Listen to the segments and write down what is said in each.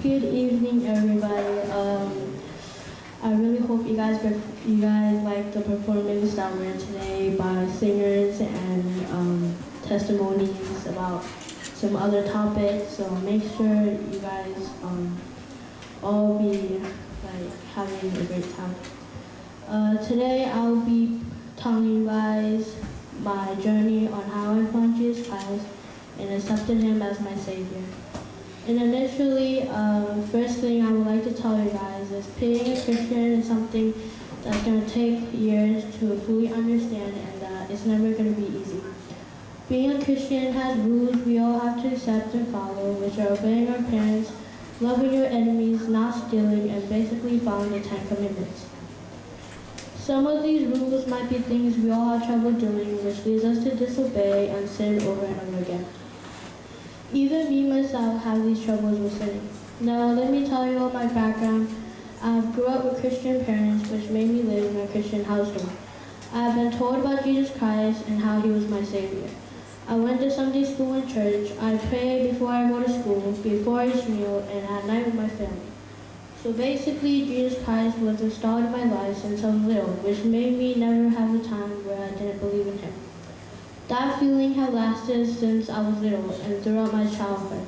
Good evening, everybody. I really hope you guys like the performance that we're today by singers and testimonies about some other topics. So make sure you guys all be having a great time. Today I'll be telling you guys my journey on how I found Jesus Christ and accepted Him as my Savior. And initially, first thing I would like to tell you guys is being a Christian is something that's going to take years to fully understand, and that it's never going to be easy. Being a Christian has rules we all have to accept and follow, which are obeying our parents, loving your enemies, not stealing, and basically following the 10 Commandments. Some of these rules might be things we all have trouble doing, which leads us to disobey and sin over and over again. Even me myself have these troubles with sinning. Now let me tell you about my background. I grew up with Christian parents, which made me live in a Christian household. I have been told about Jesus Christ and how He was my Savior. I went to Sunday school and church. I pray before I go to school, before each meal, and at night with my family. So basically, Jesus Christ was installed in my life since I was little, which made me never have a time where I didn't believe in Him. That feeling had lasted since I was little and throughout my childhood.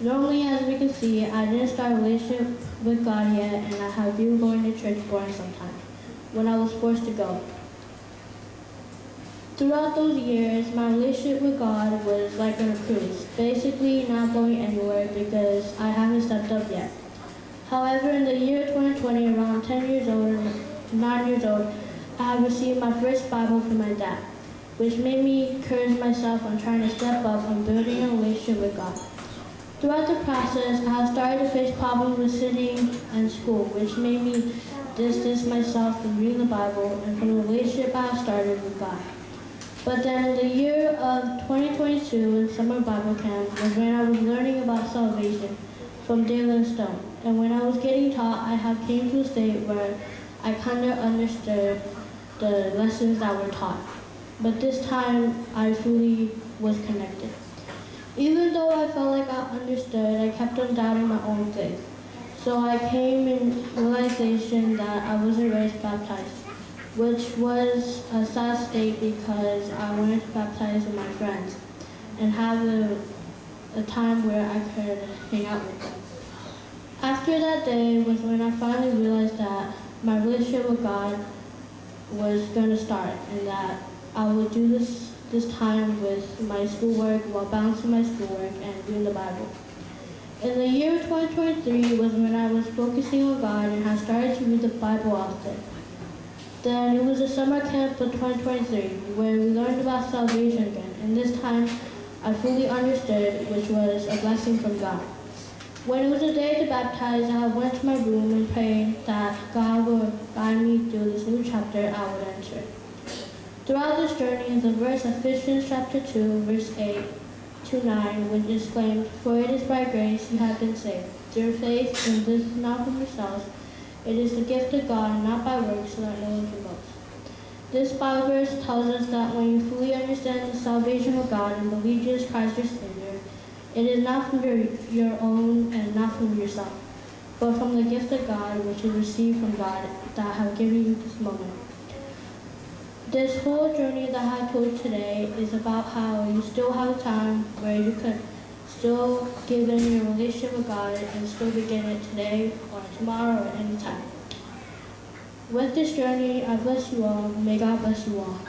Normally, as we can see, I didn't start a relationship with God yet, and I have viewed going to church boring sometimes, when I was forced to go. Throughout those years, my relationship with God was like on a cruise, basically not going anywhere because I haven't stepped up yet. However, in the year 2020, around 10 years old, 9 years old, I have received my first Bible from my dad, which made me encourage myself on trying to step up and building a relationship with God. Throughout the process, I have started to face problems with sitting and school, which made me distance myself from reading the Bible and from the relationship I have started with God. But then in the year of 2022 in summer Bible camp was when I was learning about salvation from Dale Stone. And when I was getting taught, I have came to a state where I kind of understood the lessons that were taught. But this time, I fully was connected. Even though I felt like I understood, I kept on doubting my own faith. So I came in realization that I wasn't raised baptized, which was a sad state because I wanted to baptize with my friends and have a time where I could hang out with them. After that day was when I finally realized that my relationship with God was going to start, and that I would do this time with my schoolwork while balancing my schoolwork and doing the Bible. In the year 2023 was when I was focusing on God and had started to read the Bible often. Then it was a summer camp for 2023 where we learned about salvation again, and this time I fully understood, which was a blessing from God. When it was the day to baptize, I went to my room and prayed that God would guide me through this new chapter I would enter. Throughout this journey, the verse of Ephesians chapter 2, verse 8 to 9, which exclaimed, "For it is by grace you have been saved, through faith, and this is not from yourselves. It is the gift of God, not by works, so that no one can boast." This Bible verse tells us that when you fully understand the salvation of God and believe Jesus Christ your Savior, it is not from your own and not from yourself, but from the gift of God, which is received from God that have given you this moment. This whole journey that I told today is about how you still have time where you could still give in your relationship with God and still begin it today or tomorrow or any time. With this journey, I bless you all. May God bless you all.